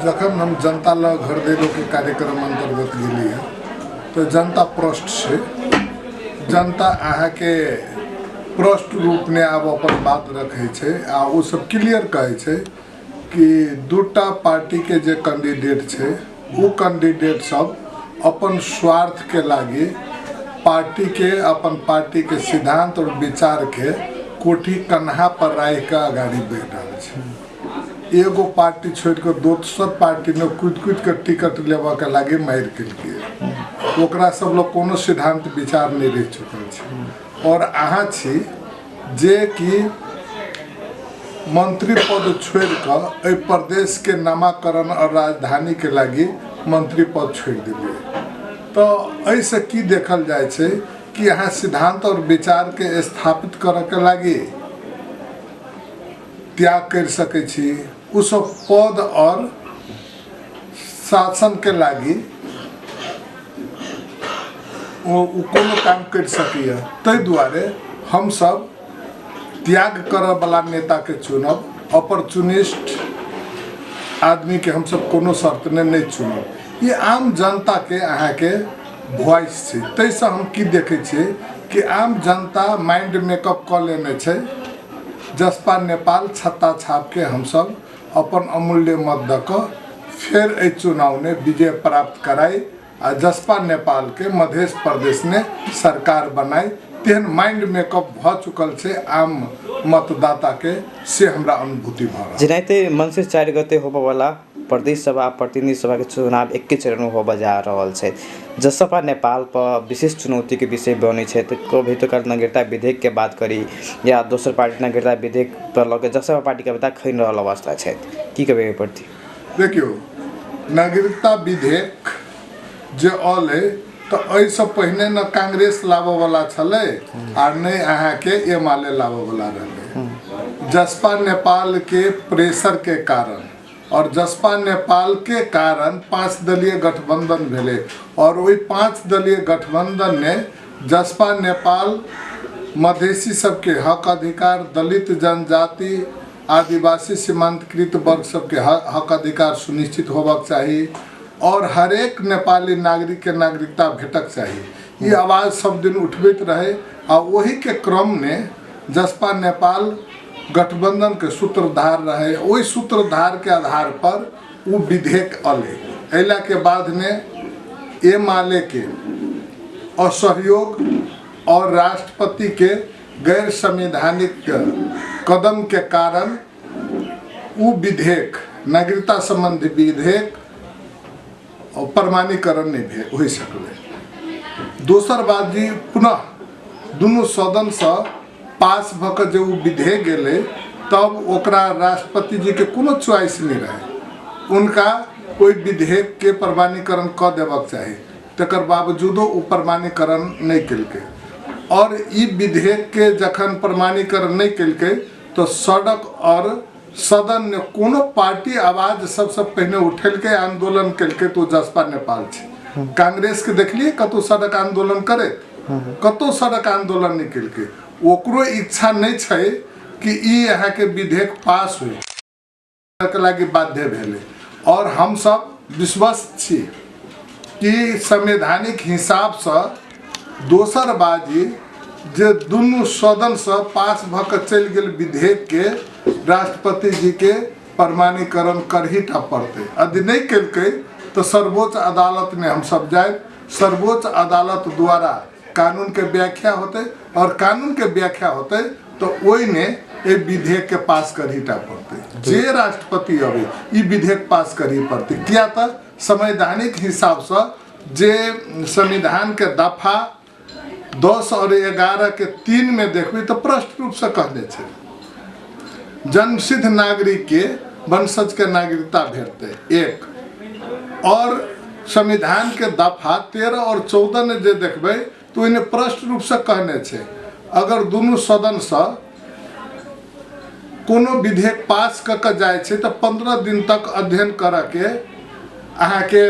जखन हम जनता ल घर देलो के कार्यक्रम अंतर्गत गेलिए तो जनता प्रश्न से जनता अहाँ के प्रश्न रूप में अब अपन बात रखे छे आ वो सब क्लियर कहे छे कि दूटा पार्टी के जे कैंडिडेट छे वो कैंडिडेट सब अपन स्वार्थ के लागी पार्टी के अपन पार्टी के सिद्धांत और विचार के कोठी कन्हा पर राय के आगाड़ी बैठ रहा छे। एगो पार्टी छोड़ के दोसर पार्टी ने कूद के टिकट लेवा के लागे मार के ओकरा सब लोग कोनो सिद्धांत विचार नहीं रह चुकल छे और अहाँ छी जे कि मंत्री पद छोड़ के प्रदेश के नामाकरण और राजधानी के लागी मंत्री पद छोड़ दिलिए तो ऐसे की देखल जाए छे कि यहाँ सिद्धांत और विचार के स्थापित करे के लागी त्याग कर सके छी उ सब पद और शासन के लागी कोनो काम कर सकिए तै दुआरे हम सब त्याग करे वाला नेता के चुनब अपॉर्चुनिस्ट आदमी के हम सब कोनो शर्त ने नहीं चुनब। ये आम जनता के अहाँ के वॉइस छे तैसे हम की देखे छे कि आम जनता माइंड मेकअप कर लेने छे जसपा नेपाल छत्ता छाप के हम सब अपन अमूल्य मत दक फिर ए चुनाव ने विजय प्राप्त कराई आ जसपा नेपाल के मध्य प्रदेश ने सरकार बनाई तेहन माइंड मेकअप भ चुकल छे आम मतदाता के से हमरा अनुभूति भ रहा जेनाते मंसिर 4 गते होबे वाला प्रदेश सभा प्रतिनिधि सभा के चुनाव एक चरण में होबे जा रहल छे जसपा नेपाल पर विशेष चुनौती के विषय बने छे तो भीतर नागरिकता विधेयक के बात करी या दोसर पार्टी नागरिकता विधेयक पर लगे जसपा पार्टी के बता खैन रहल अवस्था छे की कहबे प्रति देखियो नागरिकता विधेयक जे अले तो ऐसे पहले न कांग्रेस लावे वाला छले और नहीं अहाँ के एमाले लावे वाला रहे जसपा नेपाल के प्रेशर के कारण और जसपा नेपाल के कारण 5 दलीय गठबंधन भेले और वही 5 दलीय गठबंधन ने जसपा नेपाल मधेसी सबके हक अधिकार दलित जनजाति आदिवासी सीमांतकृत वर्ग सबके हक अधिकार सुनिश्चित होबाक चाहिए और हर एक नेपाली नागरिक के नागरिकता भेटक चाहिए ये आवाज़ सब दिन उठबैत रहे और वही के क्रम में जसपा नेपाल गठबंधन के सूत्रधार रहे वही सूत्रधार के आधार पर वो विधेयक अले अला के बाद ने एमाले के असहयोग और राष्ट्रपति के गैर संवैधानिक कदम के कारण वो विधेयक नागरिकता संबंधी विधेयक और प्रमाणीकरण नहीं हो सकले। दोसर बात जी पुनः दोनों सदन से पास भक जो विधेयक गेले तब ओकरा राष्ट्रपति जी के कोनो चॉइस नहीं रहे उनका कोई विधेयक के प्रमाणीकरण क देबाक चाहिए तकर बावजूदो वो प्रमाणीकरण नहीं केलके और ई विधेयक के जखन प्रमाणीकरण नहीं केलके तो सड़क और सदन ने कोनो पार्टी आवाज सबसे पहले उठेलके आंदोलन केलके तो जसपा नेपाल छे कांग्रेस के देखलिए कतो सड़क आंदोलन करे कतो सड़क आंदोलन नहीं केलके ओकरो इच्छा नहीं छे कि ई यहाँ के विधेयक पास हो के लागी बाध्य भेले और हम सब विश्वास छी कि संवैधानिक हिसाब से दोसर बाजी जे दोनों सदन से पास भक चल गेल विधेयक के राष्ट्रपति जी के प्रमाणीकरण कर ही टा पड़ते यदि नहीं केलके तो सर्वोच्च अदालत में हम सब जाए सर्वोच्च अदालत द्वारा कानून के व्याख्या होते और कानून के व्याख्या होते तो वही ने ये विधेयक के पास कर ही टा पड़ते जे राष्ट्रपति अभी ये विधेयक पास कर ही पड़ते क्या था संवैधानिक हिसाब से जे संविधान के दफा 10 और 11 के 3 में देखबे तो स्पष्ट रूप से कहने छे जन्मसिद्ध नागरिक के वंशज के नागरिकता भेटते एक और संविधान के दफा 13 और 14 में जे देखबे तो इन्हें स्पष्ट रूप से कहने छे अगर दोनों सदन से कोनो विधेयक पास क जाए छे तो 15 दिन तक अध्ययन कर के अहाँ के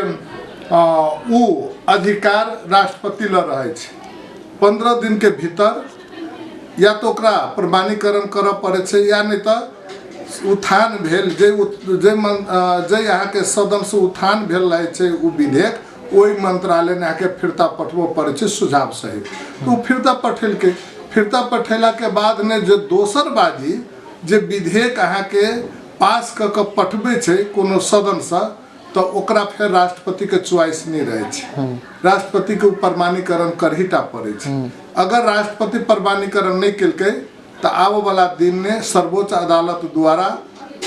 उ अधिकार राष्ट्रपति ल रहे छे 15 दिन के भीतर या तो ओकरा प्रमाणीकरण कर पड़े छे या नहीं तो उत्थान भेल जे यहाँ के सदन से उत्थान भेल रहे छे उ विधेयक ओहि मंत्रालय ने आके फिरता पठबो पड़े छे सुझाव सहित। तो फिरता पठेलके, फिरता पठेला के बाद ने जो दोसर बाजी जे विधेयक अहाँ के पास क के पठबे छे कोनो सदन से तो ओकरा फिर राष्ट्रपति के चॉइस नहीं रहे छे, राष्ट्रपति के प्रमाणीकरण करहीटा पड़े छे। अगर राष्ट्रपति प्रमाणीकरण नहीं केलके तो आबो वाला दिन ने सर्वोच्च अदालत द्वारा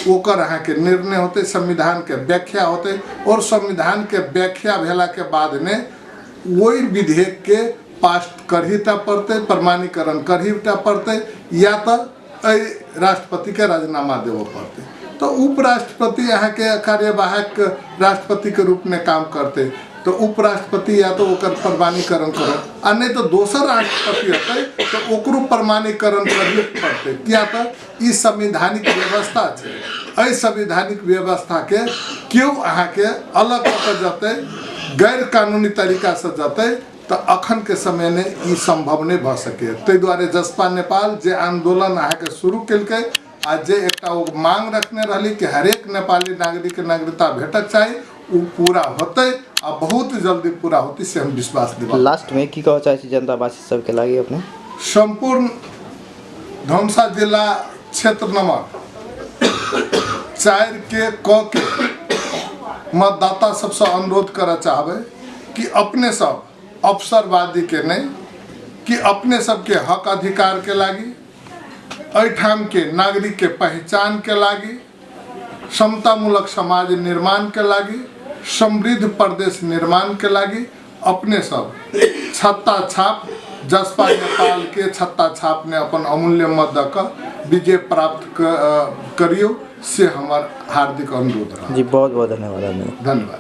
ओकर अहाँ के निर्णय होते, संविधान के व्याख्या होते और संविधान के व्याख्या भेला के बाद ने वही विधेयक के पास करहीटा पड़ते, प्रमाणीकरण करहीटा पड़ते या तो राष्ट्रपति के राजीनामा देवो पड़ते। तो उपराष्ट्रपति यहाँ के कार्यवाहक राष्ट्रपति के रूप में काम करते, तो उपराष्ट्रपति या तो ओकर प्रमाणीकरण करो आ नहीं तो दोसर राष्ट्रपति होते तो ओकरो प्रमाणीकरण करही पड़ते। क्या तो ई संवैधानिक व्यवस्था है, एहि संवैधानिक व्यवस्था के क्यों अहाँ के अलग कर जते गैर कानूनी तरीका से जते तो अखन के समय में ई संभव नहीं भ सके। ताहि दुआरे जसपा नेपाल जे आंदोलन अहाँ के शुरू केलकै आ जे एकटा ओ मांग रखने रही कि हरेक नेपाली नागरिक के नागरिकता भेटक चाहिए वो पूरा होते आ बहुत जल्दी पूरा होती से हम विश्वास दिवा। लास्ट में की कह चाहे जनतावासी सबके लागी अपने संपूर्ण धनुषा जिला क्षेत्र नंबर 4 के मतदाता सबसे अनुरोध कर चाहबे कि अपने सब अवसरवादी के नहीं कि अपने सबके हक अधिकार के लागी, एठाम के नागरिक के पहचान के लागी, समतामूलक समाज निर्माण के लागी, समृद्ध प्रदेश निर्माण के लागी अपने सब छत्ता छाप जसपा नेपाल के छत्ता छाप ने अपन अमूल्य मत दक विजय प्राप्त करियो से हमार हार्दिक अनुरोध रहा। जी बहुत बहुत धन्यवाद। धन्यवाद।